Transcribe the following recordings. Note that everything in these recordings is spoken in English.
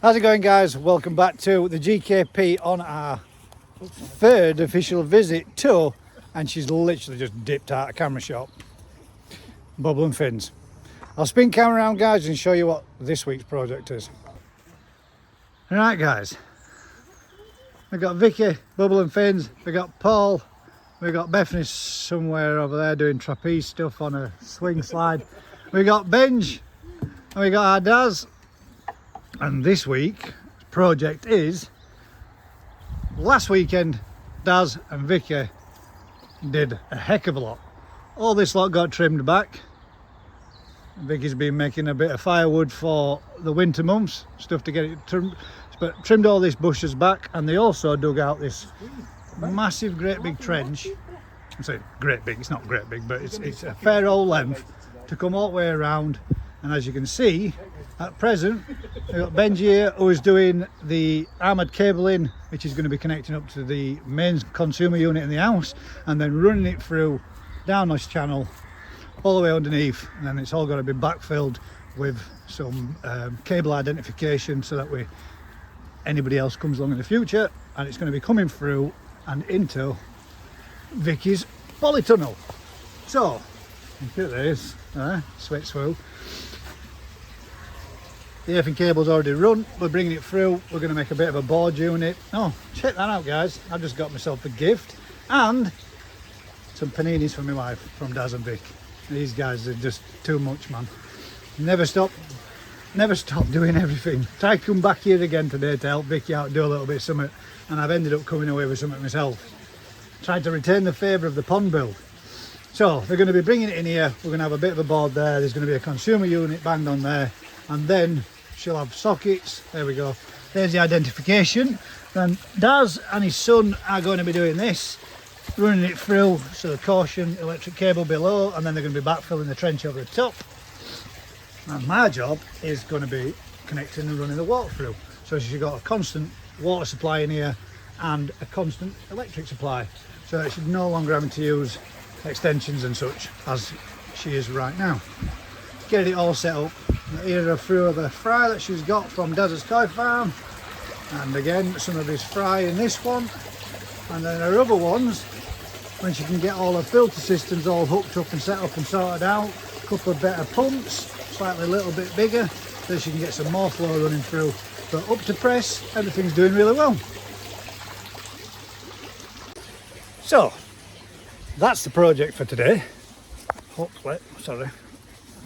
How's it going, guys? Welcome back to the GKP on our third official visit to, and she's literally just dipped out of camera shop, Bubble and Fins. I'll spin camera around, guys, and show you what this week's project is. Alright, guys, we've got Vicky, Bubble and Fins, we've got Paul, we've got Bethany somewhere over there doing trapeze stuff on a swing slide, we got Benj, and we got our Daz. And this week's project is, last weekend Daz and Vicky did a heck of a lot. All this lot got trimmed back. Vicky's been making a bit of firewood for the winter months, stuff to get it trimmed, but trimmed all these bushes back, and they also dug out this massive great big trench. I say great big, it's not great big, but it's a fair old length to come all the way around. And as you can see, at present, we've got Benji here who is doing the armoured cabling, which is going to be connecting up to the main consumer unit in the house, and then running it through down this channel all the way underneath, and then it's all got to be backfilled with some cable identification so that anybody else comes along in the future, and it's going to be coming through and into Vicky's polytunnel. So, look at this, switch through. The earthing cable's already run, we're bringing it through, we're going to make a bit of a board unit. Oh, check that out, guys, I've just got myself a gift and some paninis for my wife from Daz and Vic. These guys are just too much, man. Never stop doing everything. Tried to come back here again today to help Vicky out, do a little bit of something, and I've ended up coming away with something myself. Tried to retain the favour of the pond build. So they're going to be bringing it in here, we're going to have a bit of a board there, there's going to be a consumer unit banged on there, and then she'll have sockets. There we go, there's the identification. Then Daz and his son are going to be doing this, running it through, so caution, electric cable below, and then they're going to be backfilling the trench over the top. And my job is going to be connecting and running the water through, so she's got a constant water supply in here and a constant electric supply, so she's no longer having to use extensions and such as she is right now. Get it all set up. Here are through of the fry that she's got from Daz's Toy Farm, and again some of his fry in this one, and then her other ones when she can get all her filter systems all hooked up and set up and sorted out. A couple of better pumps, slightly a little bit bigger, so she can get some more flow running through. But up to press, everything's doing really well. So that's the project for today. Hopefully, sorry,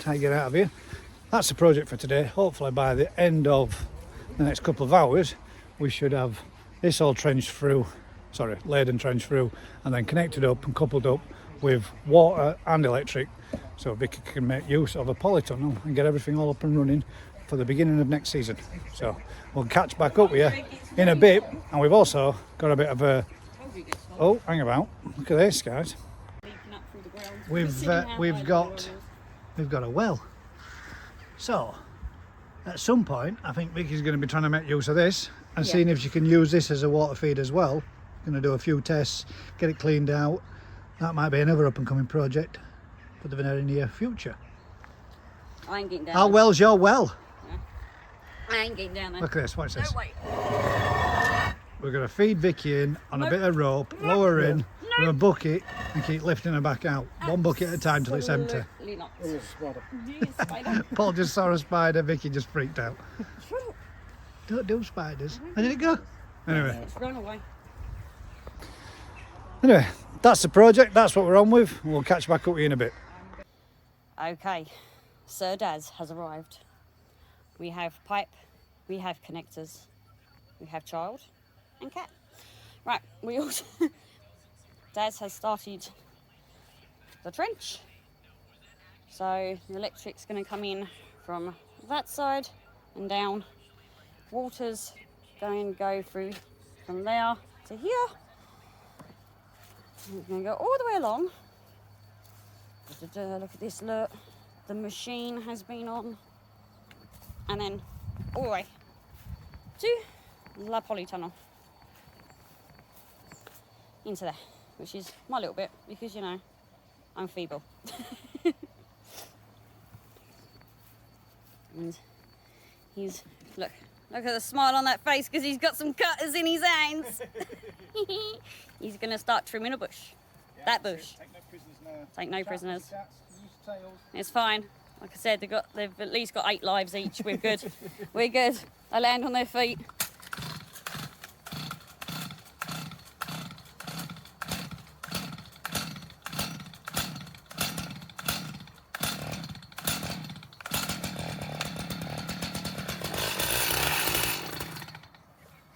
try to get out of here. That's the project for today. Hopefully by the end of the next couple of hours we should have this all trenched through, laid and trenched through, and then connected up and coupled up with water and electric, so Vicky can make use of a polytunnel and get everything all up and running for the beginning of next season. So we'll catch back up with you in a bit, and we've also got a bit of a, oh, hang about, look at this, guys. We've got a well. So at some point I think Vicky's going to be trying to make use of this and seeing if she can use this as a water feed as well. Going to do a few tests, get it cleaned out. That might be another up and coming project for the very near future. I ain't getting down. How well's your well? Yeah. I ain't getting down there. Look at this, watch this. No, wait. We're going to feed Vicky in on a bit of rope, lower her in with a bucket and keep lifting her back out. One bucket at a time till it's empty. Not. Paul just saw a spider, Vicky just freaked out. Don't do spiders. Where did it go? Anyway. It's run away. Anyway, that's the project, that's what we're on with. We'll catch back up with you in a bit. Okay, Sir Daz has arrived. We have pipe, we have connectors, we have child and cat. Right, we also... Daz has started the trench. So the electric's going to come in from that side and down. Water's going to go through from there to here. It's going to go all the way along. Look at this, look. The machine has been on. And then all the way to La Polytunnel. Into there, which is my little bit, because, you know, I'm feeble. And he's, look, Look at the smile on that face because he's got some cutters in his hands. He's going to start trimming a bush. Yeah, that bush. Take no prisoners now. Take no prisoners. Cats, use tails. It's fine. Like I said, they've at least got 8 lives each. We're good. We're good. They land on their feet.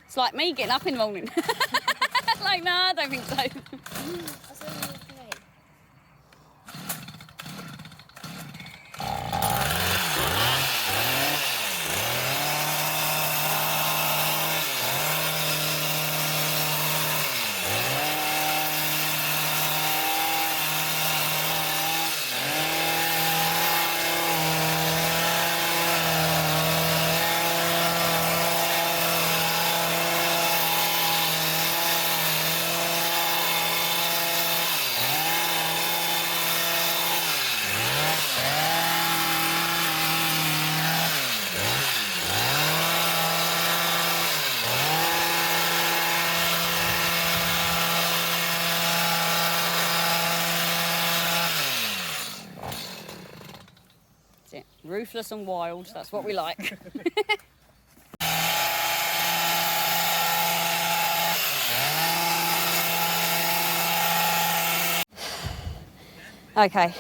It's like me getting up in the morning. Like, no, I don't think so. That's it. Ruthless and wild. That's what we like. Okay.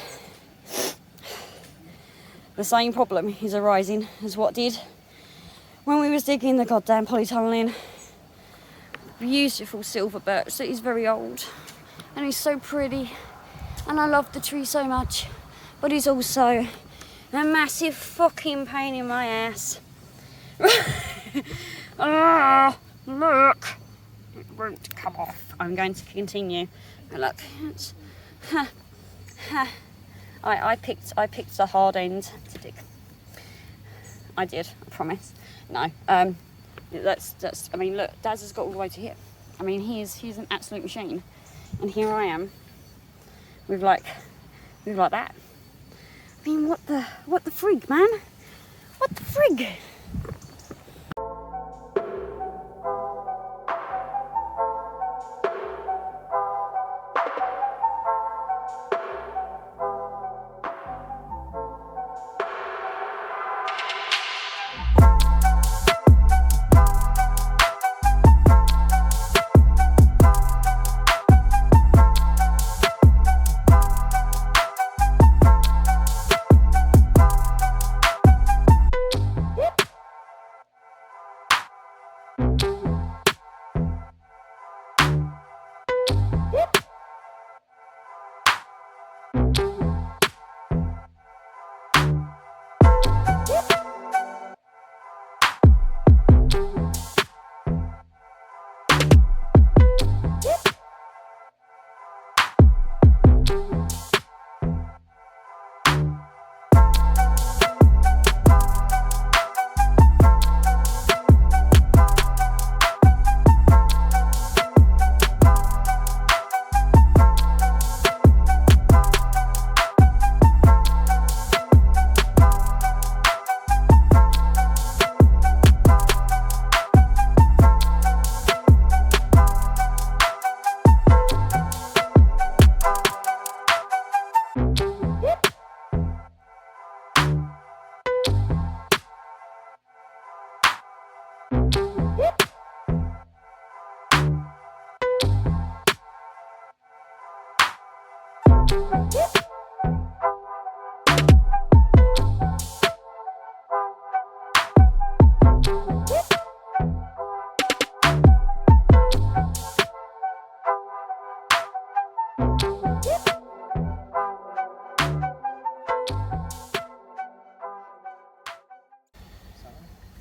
The same problem is arising as what did when we was digging the goddamn polytunnel. Beautiful silver birch that is very old and he's so pretty and I love the tree so much, but he's also a massive fucking pain in my ass. Oh, look, it won't come off. I'm going to continue. Look, it's, I picked the hard end to dig. I did, I promise. No, that's. I mean, look, Daz has got all the way to here. I mean, he's an absolute machine, and here I am, with like that. I mean, what the frig, man? What the frig?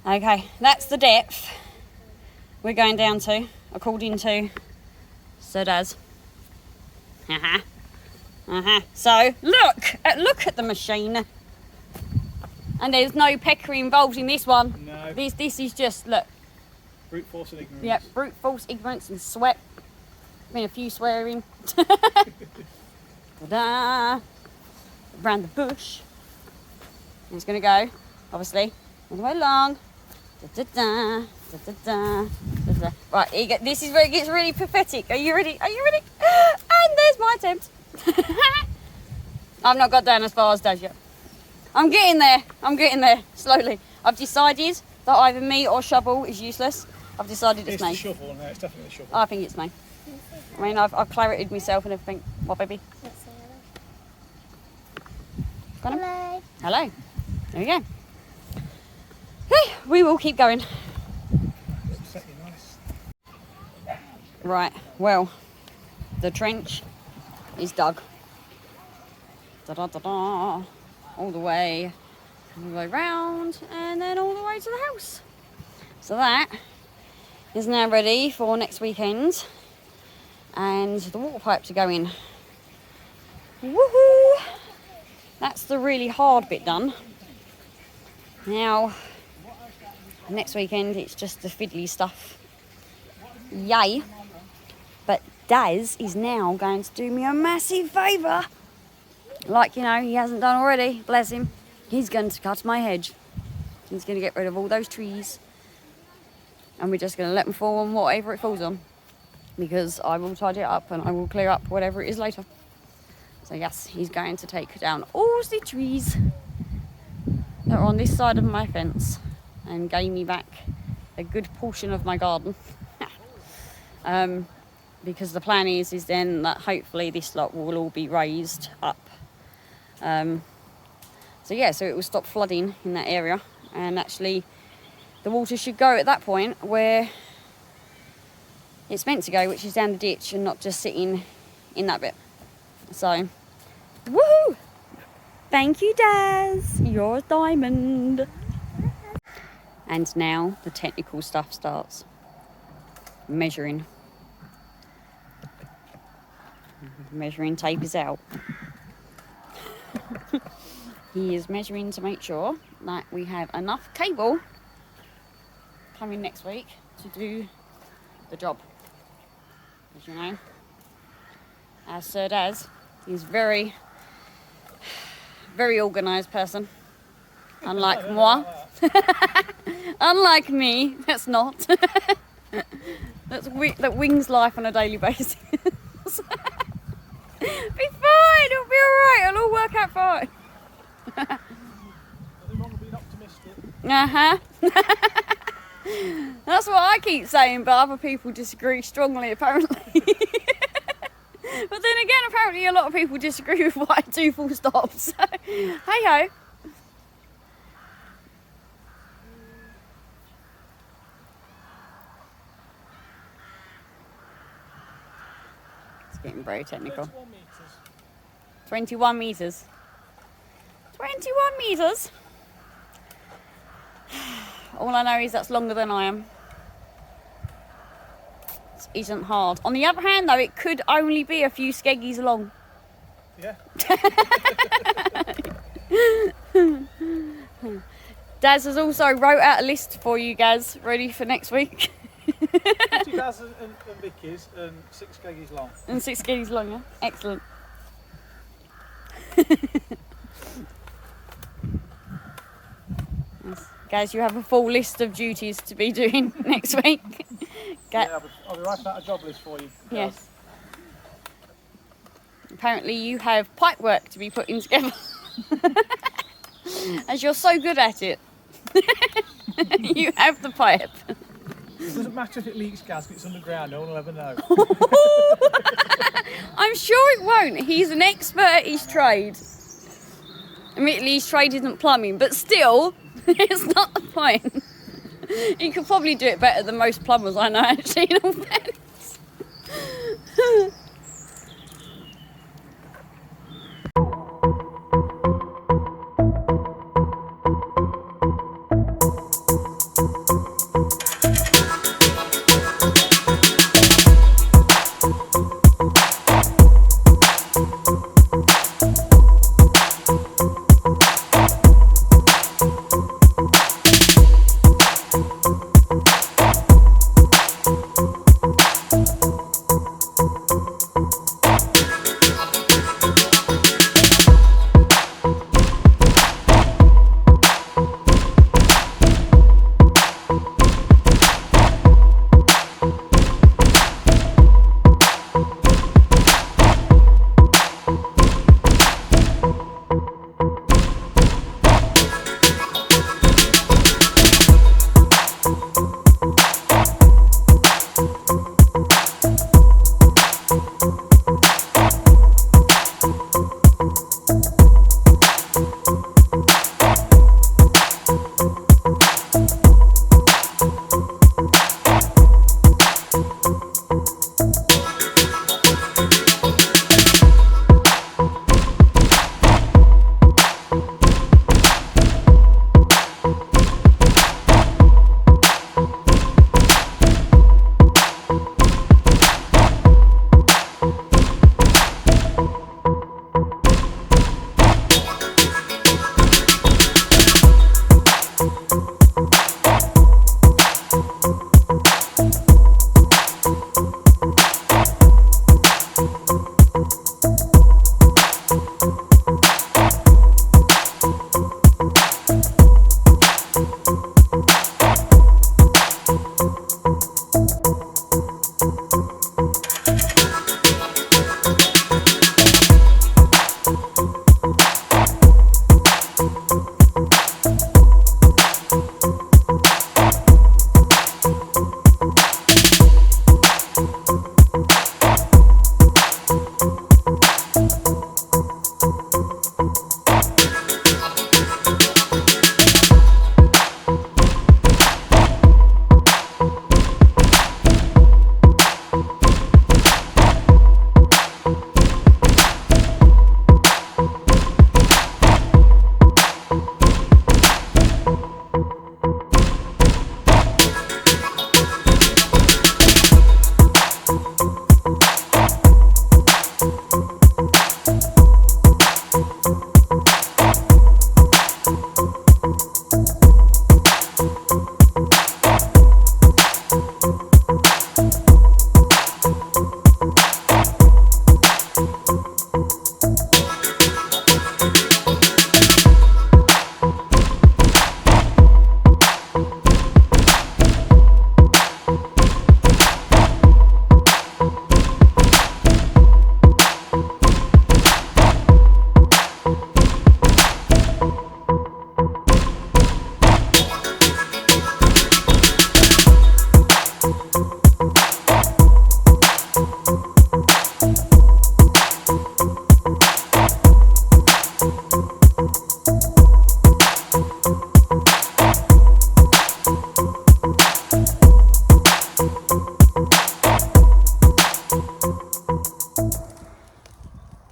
Okay, that's the depth we're going down to, according to Sir Daz. So look at the machine, and there's no peccary involved in this one. No. This is just, look. Brute force and ignorance. Yep, brute force, ignorance, and sweat. Been a few swearing. Ta-da! Around the bush. And it's going to go, obviously, all the way along, Da, da, da, da, da, da. Right, this is where it gets really pathetic. Are you ready? Are you ready? And there's my attempt. I've not got down as far as Dad yet. I'm getting there. I'm getting there slowly. I've decided that either me or shovel is useless. I've decided it's me. It's the shovel, no, it's definitely the shovel. I think it's me. I mean, I've clarited myself and everything. What, baby? Hello. Hello. There we go. Okay, we will keep going. Right, well, the trench is dug. Da-da-da-da. All the way round, and then all the way to the house. So that is now ready for next weekend, and the water pipe to go in. Woohoo! That's the really hard bit done. Now, next weekend it's just the fiddly stuff. Yay! But Daz is now going to do me a massive favour. Like, you know, he hasn't done already, bless him. He's going to cut my hedge. He's going to get rid of all those trees. And we're just going to let them fall on whatever it falls on. Because I will tidy it up and I will clear up whatever it is later. So yes, he's going to take down all the trees that are on this side of my fence and gain me back a good portion of my garden. Because the plan is then that hopefully this lot will all be raised up. So yeah, so it will stop flooding in that area, and actually the water should go at that point where it's meant to go, which is down the ditch and not just sitting in that bit. So, woohoo! Thank you, Daz. You're a diamond. And now the technical stuff starts. Measuring. Measuring tape is out. He is measuring to make sure that we have enough cable coming next week to do the job. As you know, as Sir Daz, he's very organised person. Unlike moi. Unlike me, that's not. That wings life on a daily basis. Be fine, it'll be alright, it'll all work out fine. Nothing wrong with being optimistic. That's what I keep saying, but other people disagree strongly apparently. But then again, apparently a lot of people disagree with what I do full stop, so hey ho. It's getting very technical. 21 metres. 21 metres? All I know is that's longer than I am. It isn't hard. On the other hand though, it could only be a few skeggies long. Yeah. Daz has also wrote out a list for you guys, ready for next week. 2000 and Vicky's and 6 kgs long. And 6 skeggies long, yeah? Excellent. Yes. Guys, you have a full list of duties to be doing next week. Yeah, I'll be writing out a job list for you. Yes. Apparently you have pipe work to be putting together. As you're so good at it. You have the pipe. It doesn't matter if it leaks gas, it's underground, no one will ever know. I'm sure it won't. He's an expert at his trade. Admittedly, his trade isn't plumbing, but still, it's not the point. He could probably do it better than most plumbers I know, actually, in all fairness.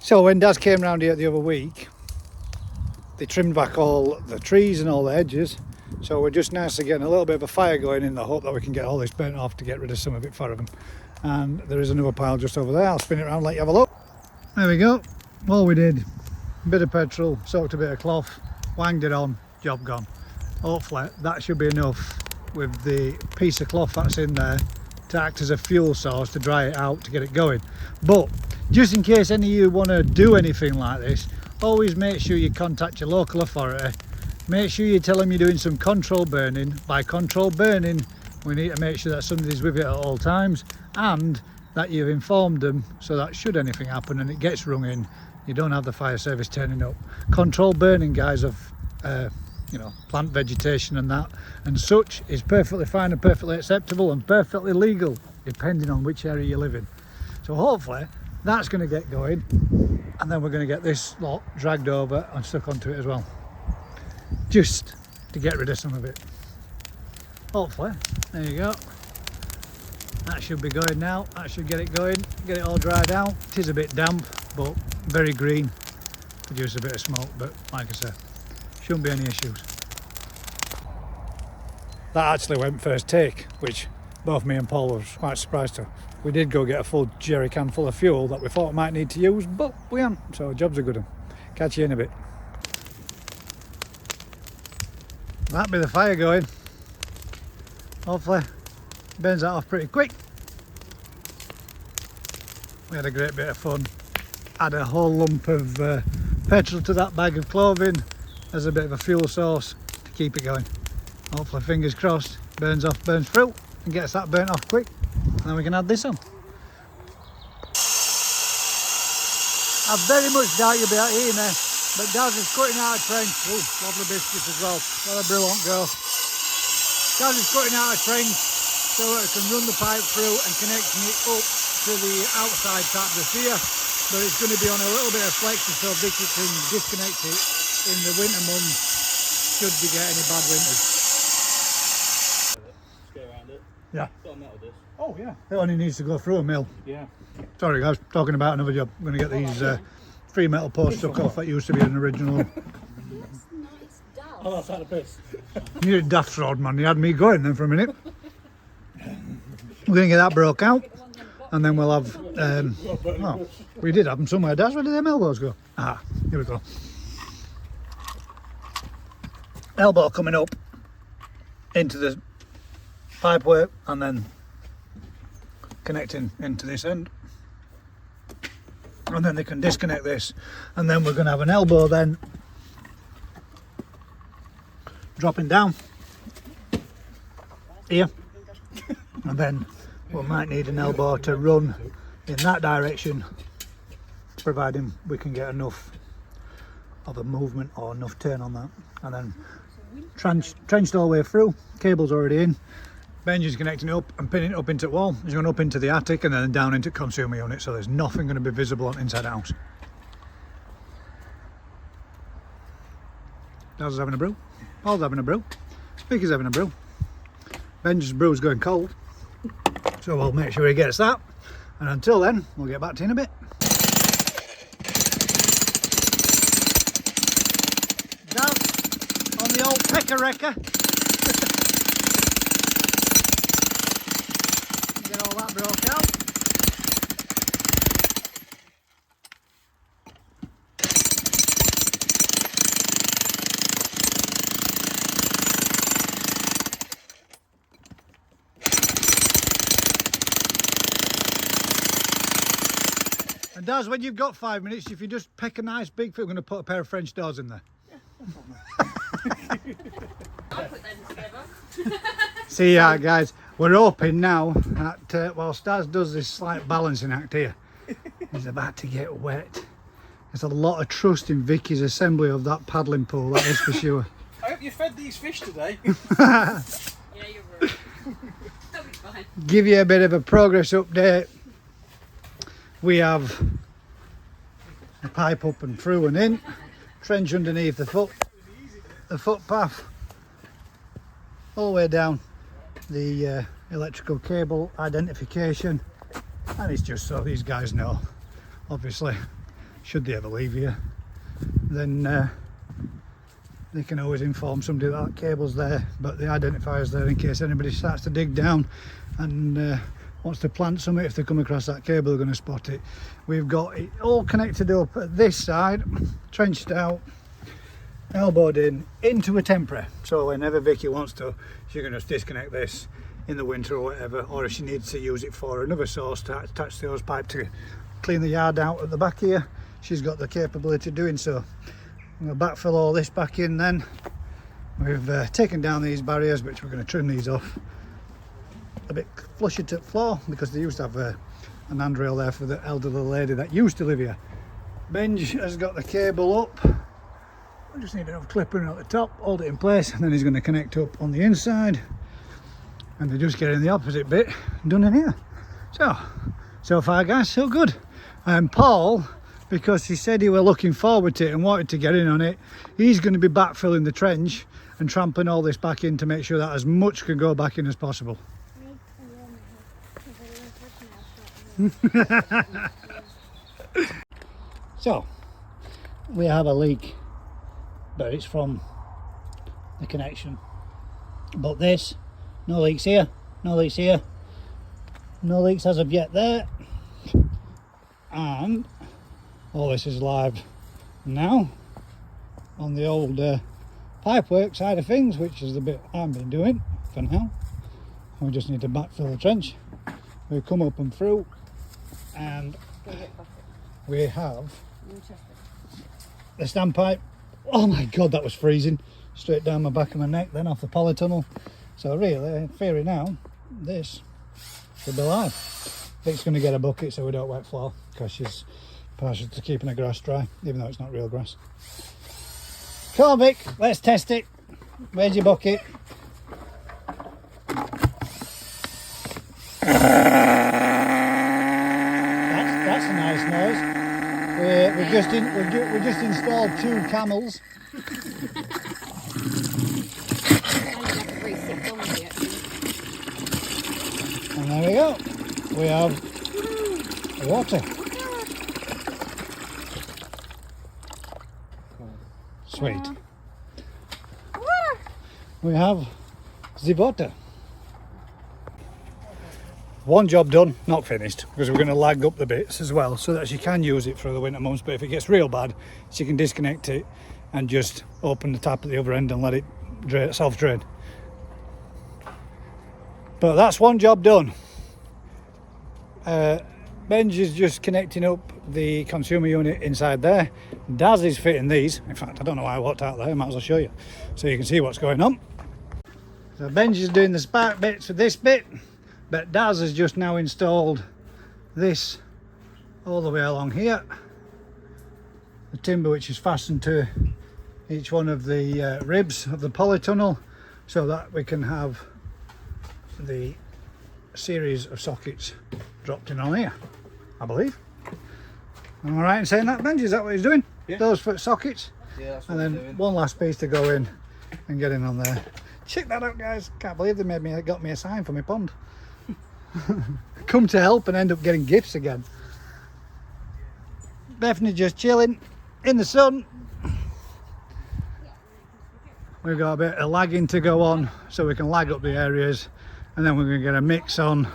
So when Daz came round here the other week, they trimmed back all the trees and all the hedges. So we're just nicely getting a little bit of a fire going in the hope that we can get all this burnt off to get rid of some of it for them. And there is another pile just over there. I'll spin it around, let you have a look. There we go. All we did, a bit of petrol, soaked a bit of cloth, wanged it on, job gone. Hopefully that should be enough with the piece of cloth that's in there to act as a fuel source to dry it out to get it going. But just in case any of you want to do anything like this, always make sure you contact your local authority. Make sure you tell them you're doing some control burning. By control burning, we need to make sure that somebody's with it at all times and that you've informed them so that should anything happen and it gets rung in, you don't have the fire service turning up. Control burning, guys, of you know, plant vegetation and that and such is perfectly fine and perfectly acceptable and perfectly legal depending on which area you live in. So hopefully that's going to get going, and then we're going to get this lot dragged over and stuck onto it as well, just to get rid of some of it. Hopefully, there you go. That should be going now. That should get it going, get it all dried out. It is a bit damp, but very green, produce a bit of smoke, but like I said, shouldn't be any issues. That actually went first take, which both me and Paul was quite surprised to. We did go get a full jerry can full of fuel that we thought we might need to use, but we haven't, so job's a good one. Catch you in a bit. That'll be the fire going. Hopefully burns that off pretty quick. We had a great bit of fun. Add a whole lump of petrol to that bag of clothing as a bit of a fuel source to keep it going. Hopefully, fingers crossed, burns off, burns through and gets that burnt off quick, and then we can add this on. I very much doubt you'll be able to hear me, but Daz is cutting out a trench. Oh, lovely biscuits as well. What a brilliant girl. Daz is cutting out a trench so that it can run the pipe through and connecting it up to the outside tap that's here. But it's going to be on a little bit of flexor so Vicky can disconnect it in the winter months should we get any bad winters. Go around it. Yeah. Got a metal disc. Oh yeah. It only needs to go through a mill. Yeah. Sorry guys, talking about another job. I'm going to get these 3 metal posts stuck off. That used to be an original. Oh, that's out of piss. You did daft rod, man. You had me going then for a minute. We're going to get that broke out, and then we'll have. Oh, we did have them somewhere. Daz, where did them elbows go? Ah, here we go. Elbow coming up into the pipework, and then connecting into this end. And then they can disconnect this, and then we're going to have an elbow then dropping down here, and then we might need an elbow to run in that direction, providing we can get enough of a movement or enough turn on that, and then trenched all the way through, cable's already in. Benji's connecting it up and pinning it up into the wall. It's going up into the attic and then down into consumer unit, so there's nothing going to be visible on inside the house. Daz is having a brew, Paul's having a brew, Vicky's having a brew. Benji's brew's going cold, so we'll make sure he gets that. And until then, we'll get back to you in a bit. Daz on the old pecker-wrecker. Get all that broke out. And Daz, when you've got 5 minutes, if you just pick a nice big fit, we're going to put a pair of French doors in there. I'll put them together. See ya, guys. We're hoping now that whilst Daz does this slight balancing act here, he's about to get wet. There's a lot of trust in Vicky's assembly of that paddling pool, that is for sure. I hope you fed these fish today. Yeah, you're right. That'll be fine. Give you a bit of a progress update. We have a pipe up and through and in, trench underneath the footpath, all the way down the electrical cable identification, and it's just so these guys know. Obviously, should they ever leave here, then they can always inform somebody that cable's there, but the identifier's there in case anybody starts to dig down and wants to plant something. If they come across that cable, they're going to spot it. We've got it all connected up at this side, trenched out, elbowed in into a temporary, so whenever Vicky wants to, she can just disconnect this in the winter or whatever, or if she needs to use it for another source to attach the hose pipe to clean the yard out at the back here, she's got the capability of doing so. I'm going to backfill all this back in then. We've taken down these barriers, which we're going to trim these off a bit flusher to the floor, because they used to have an handrail there for the elderly lady that used to live here. Benj has got the cable up. I just need enough clipper at the top, hold it in place, and then he's going to connect up on the inside, and they're just getting the opposite bit done in here. So far guys, so good. And Paul, because he said he were looking forward to it and wanted to get in on it, he's going to be backfilling the trench and tramping all this back in to make sure that as much can go back in as possible. So we have a leak, but it's from the connection. But this, no leaks here, no leaks here, no leaks as of yet there, and all this is live now on the old pipework side of things, which is the bit I've been doing for now. We just need to backfill the trench. We come up and through, and we have the standpipe. Oh my god, that was freezing, straight down my back of my neck, then off the polytunnel. So really, in theory now, this should be live. Vic's going to get a bucket so we don't wet floor, because she's partial to keeping her grass dry, even though it's not real grass. Come on Vic, let's test it. Where's your bucket? That's a nice noise. We just installed 2 camels. And there we go. We have water. Sweet. We have the water. One job done, not finished, because we're going to lag up the bits as well so that she can use it for the winter months, but if it gets real bad she can disconnect it and just open the tap at the other end and let it self-drain. But that's one job done. Benj is just connecting up the consumer unit inside there. Daz is fitting these. In fact, I don't know why I walked out there, I might as well show you so you can see what's going on. So Benj is doing the spark bits for this bit, but Daz has just now installed this all the way along here. The timber which is fastened to each one of the ribs of the polytunnel, so that we can have the series of sockets dropped in on here, I believe. Am I right in saying that, Benji? Is that what he's doing? Yeah. Those foot sockets? Yeah, that's what and then one last piece to go in and get in on there. Check that out, guys. Can't believe they got me a sign for my pond. Come to help and end up getting gifts again. Bethany just chilling in the sun. We've got a bit of lagging to go on so we can lag up the areas, and then we're going to get a mix on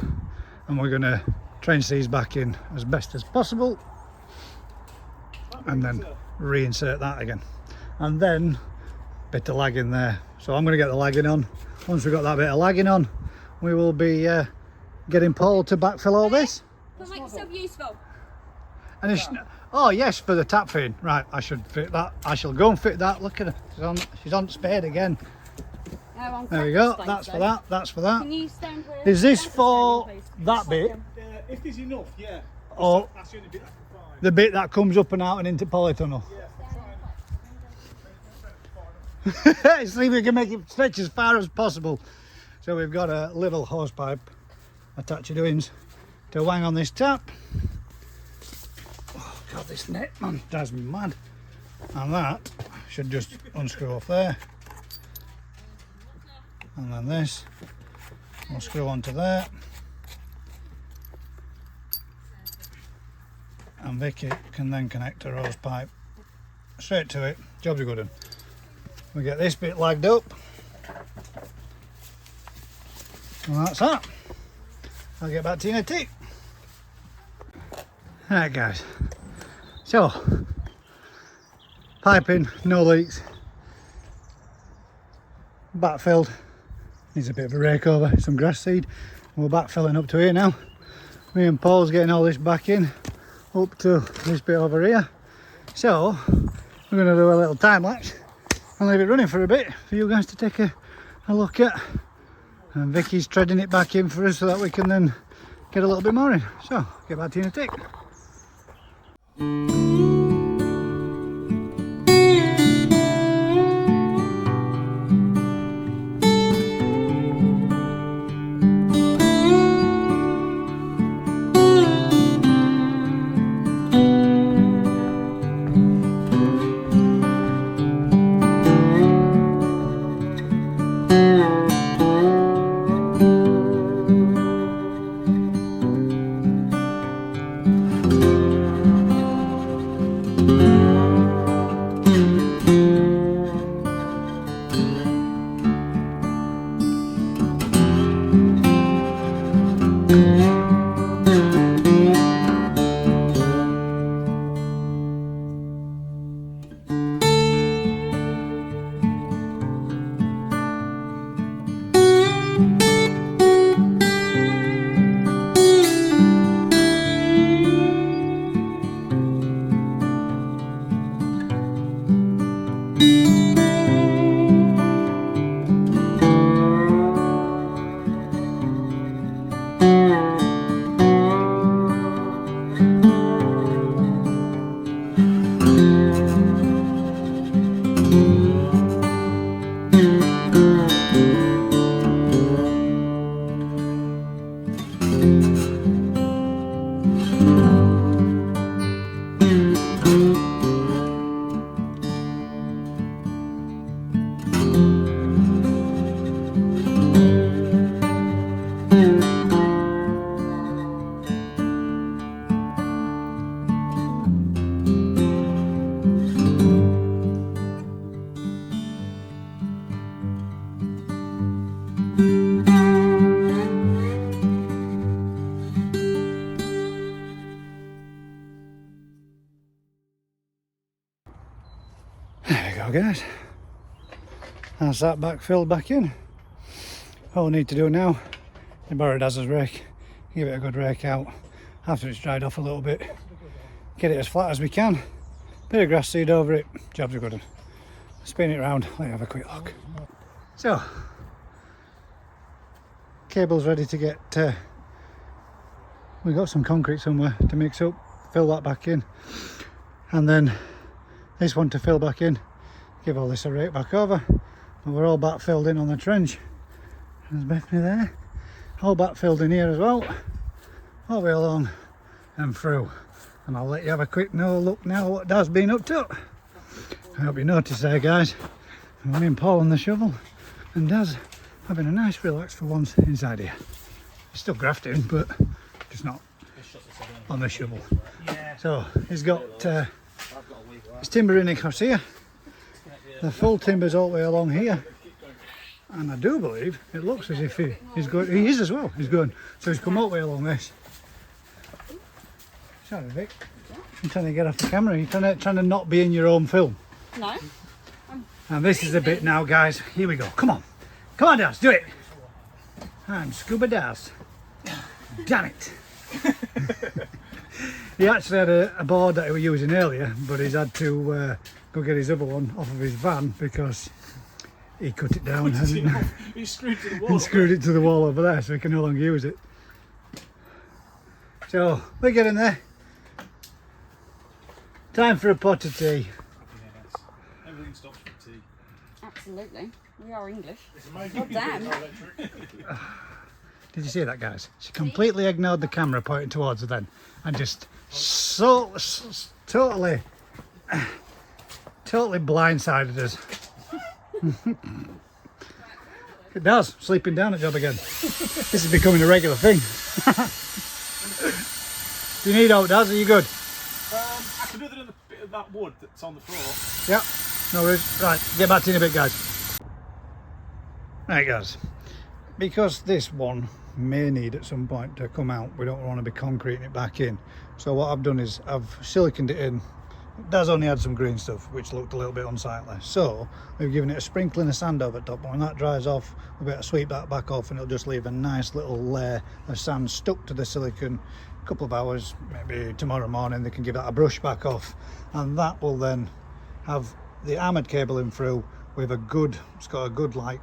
and we're going to trench these back in as best as possible and then reinsert that again, and then a bit of lagging there. So I'm going to get the lagging on. Once we've got that bit of lagging on, we will be getting Paul to backfill all this. Make yourself useful. And it's, oh yes, for the tap fin. Right, I should fit that. I shall go and fit that. Look at her. She's on spade again. Oh, there we go. That's for that. That's for that. Can you stand where Is this for that bit? If there's enough, yeah. Or that's the only bit I can find. the bit that comes up and out and into polytunnel? Yeah. See if we can make it stretch as far as possible. So we've got a little hose pipe attached to ends to wang on this tap. Oh god, this net, man, drives me mad. And that should just unscrew off there. And then this will screw onto there. and Vicky can then connect a hose pipe straight to it. Job's a good one. We get this bit lagged up, and that's that. I'll get back to you in a tick. Alright guys, so piping, no leaks, backfilled, needs a bit of a rake over, some grass seed. We're backfilling up to here now. Me and Paul's getting all this back in up to this bit over here. So we're going to do a little time lapse and leave it running for a bit for you guys to take a look at. And Vicky's treading it back in for us so that we can then get a little bit more in. So get back to you in a tick. There we go guys, that's that back filled back in. All we need to do now, I borrowed Az's rake, give it a good rake out after it's dried off a little bit, get it as flat as we can, bit of grass seed over it, job's a good one. Spin it round, let me have a quick look. So, cable's ready to get, we've got some concrete somewhere to mix up, fill that back in, and then this one to fill back in, give all this a rake back over, and we're all back filled in on the trench. There's Bethany there, all back filled in here as well, all the way along and through. And I'll let you have a quick look now what Dad's been up to. I hope you noticed there guys, me and Paul on the shovel, and Dad's having a nice relax for once inside here. He's still grafting, but just not on the shovel. So he's got his timber in across here, the full timber's all the way along here, and I do believe it looks as if he's going, he is as well, he's going, so he's come all the way along this. Sorry Vic, I'm trying to get off the camera, you're trying to not be in your own film. No. And this is the bit now guys, here we go, come on Daz, do it. I'm Scuba Daz, damn it. He actually had a board that he was using earlier, but he's had to go get his other one off of his van because he cut it down and He screwed to the wall. and screwed it to the wall over there, so he can no longer use it. So we're getting there. Time for a pot of tea. Yes. Everything stops for tea. Absolutely. We are English. It's amazing. God damn. Did you see that, guys? She completely ignored the camera pointing towards her then, and just totally blindsided us. It does, sleeping down at job again. This is becoming a regular thing. Do you need out, Daz? Are you good? that wood that's on the floor. Yep, no worries. Right, get back to you in a bit, guys. Right, guys, because this one may need at some point to come out, we don't want to be concreting it back in. So what I've done is I've siliconed it in. It does only add some green stuff, which looked a little bit unsightly. So we've given it a sprinkling of sand over top, and when that dries off, we'll be able to sweep that back off, and it'll just leave a nice little layer of sand stuck to the silicon. A couple of hours, maybe tomorrow morning, they can give that a brush back off, and that will then have the armoured cable in through with a good, it's got a good like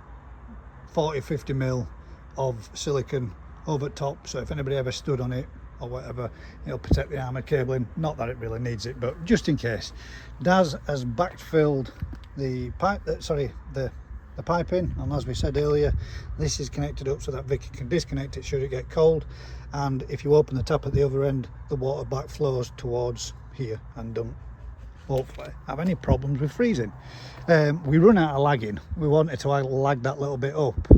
40-50 mil of silicon over top, so if anybody ever stood on it or whatever, it'll protect the armoured cabling. Not that it really needs it, but just in case. Daz has backfilled the pipe, the pipe in, and as we said earlier, this is connected up so that Vicky can disconnect it should it get cold, and if you open the tap at the other end, the water backflows towards here and don't hopefully have any problems with freezing. We run out of lagging. We wanted to lag that little bit up,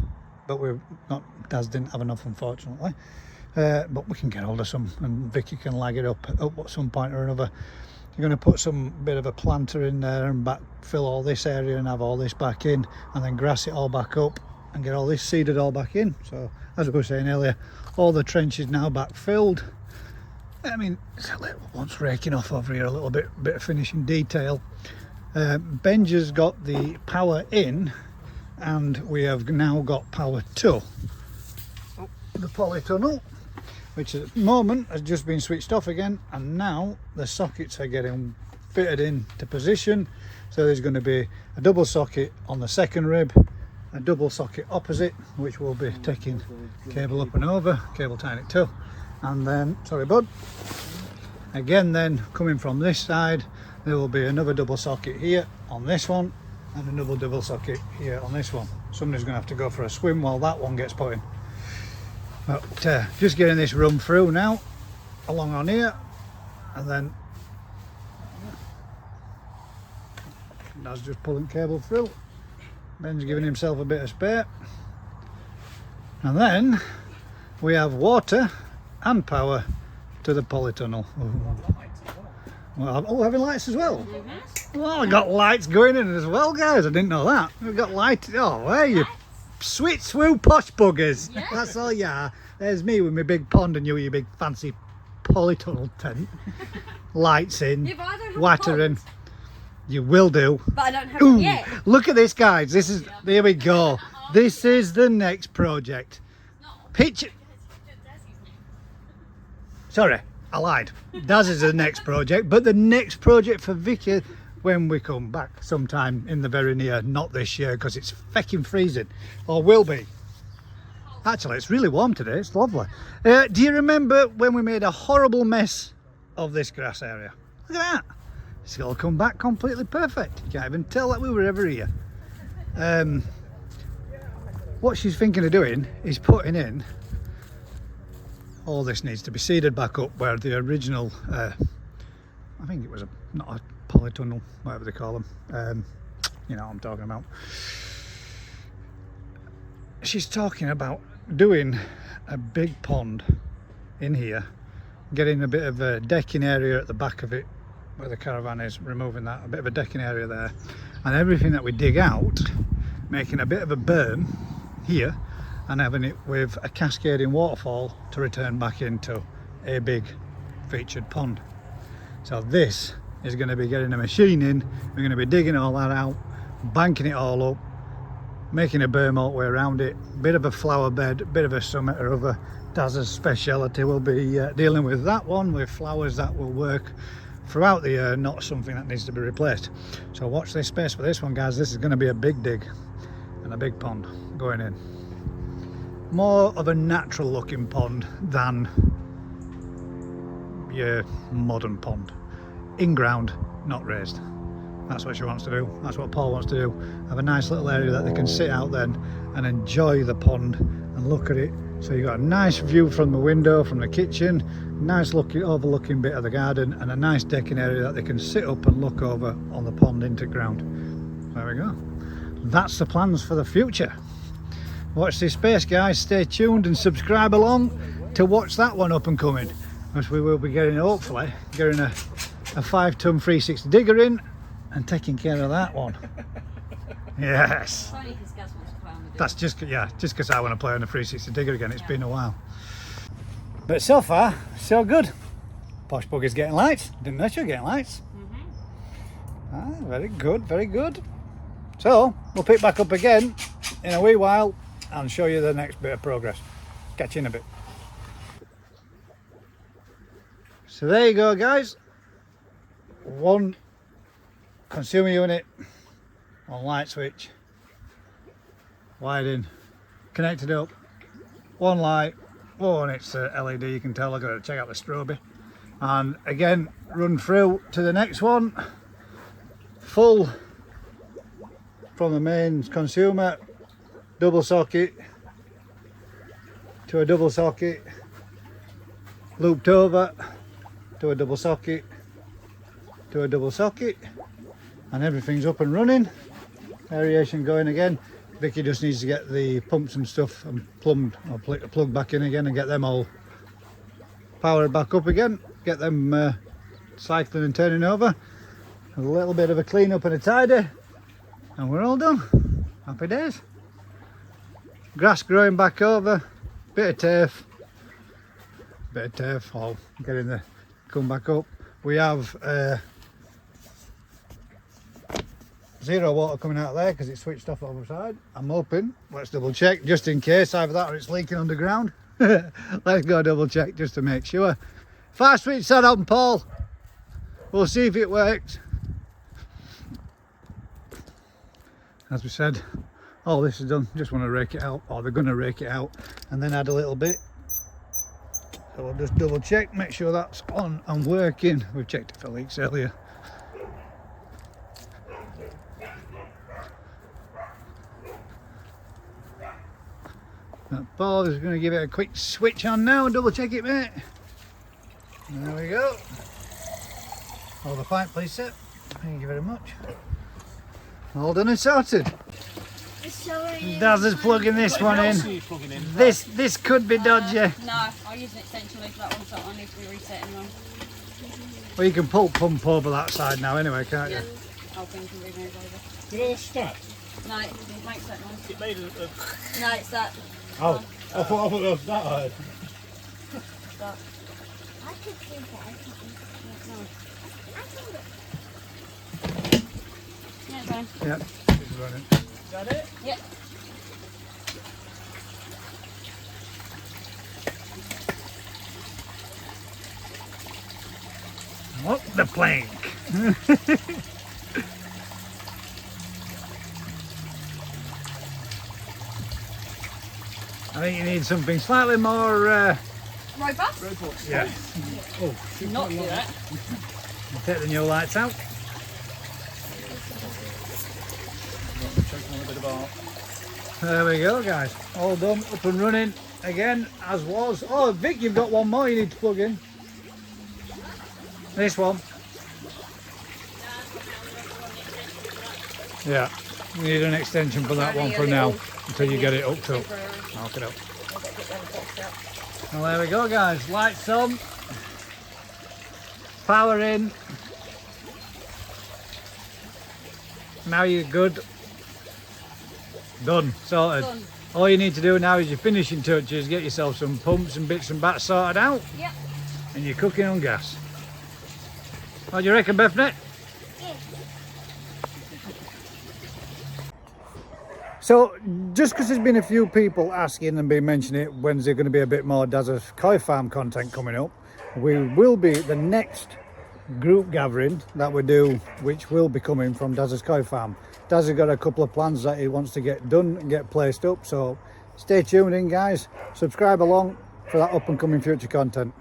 but we're not, Daz didn't have enough, unfortunately. But we can get hold of some, and Vicky can lag it up at some point or another. You're going to put some bit of a planter in there and backfill all this area and have all this back in, and then grass it all back up and get all this seeded all back in. So as I was saying earlier, all the trenches now back filled. I mean, it's a little, what's raking off over here, a little bit of finishing detail. Benja's got the power in, and we have now got power to the polytunnel, which at the moment has just been switched off again, and now the sockets are getting fitted into position. So there's going to be a double socket on the second rib, a double socket opposite, which will be taking cable up and over, cable tying it to, and then, sorry bud, again then coming from this side, there will be another double socket here on this one, and another double socket here on this one. Somebody's going to have to go for a swim while that one gets put in. But just getting this run through now, along on here, and then that's just pulling cable through. Ben's giving himself a bit of spare, and then we have water and power to the polytunnel. Well, oh, having lights as well. Well, we've got lights going in as well, guys. I didn't know that. We've got light. Oh, where you sweet swoo posh buggers. Yeah. That's all you are. There's me with my big pond and you with your big fancy polytunnel tent. Lights in, Yeah, but I don't have water a in. You will do. But I don't have Ooh, it yet. look at this, guys. This is, there we go. This is the next project. Picture. Sorry, I lied. Daz is the next project, but the next project for Vicky when we come back sometime in the very near, not this year because it's fecking freezing, or will be. Actually, it's really warm today, it's lovely. Do you remember when we made a horrible mess of this grass area? Look at that. It's all come back completely perfect. You can't even tell that we were ever here. What she's thinking of doing is putting in, all this needs to be seeded back up where the original, I think it was not a polytunnel, whatever they call them, you know what I'm talking about. She's talking about doing a big pond in here, getting a bit of a decking area at the back of it where the caravan is, removing that, a bit of a decking area there, and everything that we dig out, making a bit of a berm here and having it with a cascading waterfall to return back into a big featured pond. So this is going to be getting a machine in, we're going to be digging all that out, banking it all up, making a berm all the way around it, bit of a flower bed, bit of a summit or other. Daz's speciality will be dealing with that one, with flowers that will work throughout the year, not something that needs to be replaced. So watch this space for this one, guys. This is going to be a big dig and a big pond going in. More of a natural looking pond than your modern pond. In ground, not raised. That's what she wants to do. That's what Paul wants to do. Have a nice little area that they can sit out then and enjoy the pond and look at it. So you've got a nice view from the window, from the kitchen, nice looking overlooking bit of the garden, and a nice decking area that they can sit up and look over on the pond into ground. There we go. That's the plans for the future. Watch this space, guys. Stay tuned and subscribe along to watch that one up and coming, because we will be getting, hopefully, getting a a 5-ton 360 digger in and taking care of that one. Yes. Only because Gaz wants to play on the That's just because I want to play on the 360 digger again. It's been a while. But so far, so good. Posh Buggy's getting lights. Didn't know she was getting lights. Ah, very good, very good. So, we'll pick back up again in a wee while and show you the next bit of progress. Catch you in a bit. So there you go, guys. One consumer unit, one light switch, wired in, connected up, one light. Oh, and it's a LED, you can tell. I've got to check out the strobe. And again, run through to the next one, full from the main consumer, double socket to a double socket, looped over to a double socket to a double socket, and everything's up and running. Aeration going again. Vicky just needs to get the pumps and stuff and plumbed or plugged back in again and get them all powered back up again, get them cycling and turning over. A little bit of a clean up and a tidy, and we're all done. Happy days. Grass growing back over, bit of turf, all getting the come back up. We have zero water coming out there because it's switched off over side. I'm hoping, let's double check just in case, either that or it's leaking underground. Let's go double check just to make sure. Fast switch set on, Paul. We'll see if it works. As we said, all this is done. Just want to rake it out, or they're going to rake it out and then add a little bit. So we'll just double check, make sure that's on and working. We've checked it for leaks earlier. Paul is going to give it a quick switch on now and double check it, mate. There we go. Hold the pipe, please, sir. Thank you very much. All done and sorted. Daz is plugging this one in. This could be dodgy. No, I'll use an extension lead for that one, so I'll need to be resetting one. Well, you can pull pump over that side now anyway, can't you? Whole thing can be moved over. Did I start? No, it makes that noise. It made a... No, it's that. Oh, I thought it was that hard. That. I could do that. Yeah, it's fine. Yeah, this is running. Is that it? Yep. Up the plank. I think you need something slightly more Robust? yeah. Oh, Not do that. Take the new lights out. choking on a bit of art. There we go, guys. All done, up and running again, as was. Oh, Vic, you've got one more you need to plug in. This one. Yeah, you need an extension for that one for now, until you get it hooked up. Knock it up. Well, there we go, guys. Lights on. Power in. Now you're good. Done. Sorted. Done. All you need to do now is your finishing touches. Get yourself some pumps and bits and bats sorted out. Yep. And you're cooking on gas. What do you reckon, Bethany? So, just because there's been a few people asking and been mentioning it, when's there going to be a bit more Daz's Koi Farm content coming up? We will be the next group gathering that we do, which will be coming from Daz's Koi Farm. Daz has got a couple of plans that he wants to get done and get placed up, so stay tuned in, guys. Subscribe along for that up and coming future content.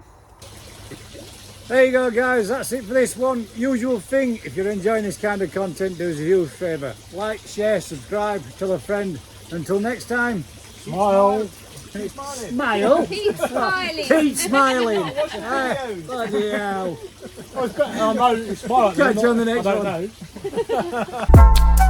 There you go, guys, that's it for this one. Usual thing, if you're enjoying this kind of content, do us a huge favour. Like, share, subscribe, tell a friend. Until next time, smile. Smile? Keep smiling. Keep smiling. Bloody hell. I know, it's smart. Catch you on the next I one. don't know.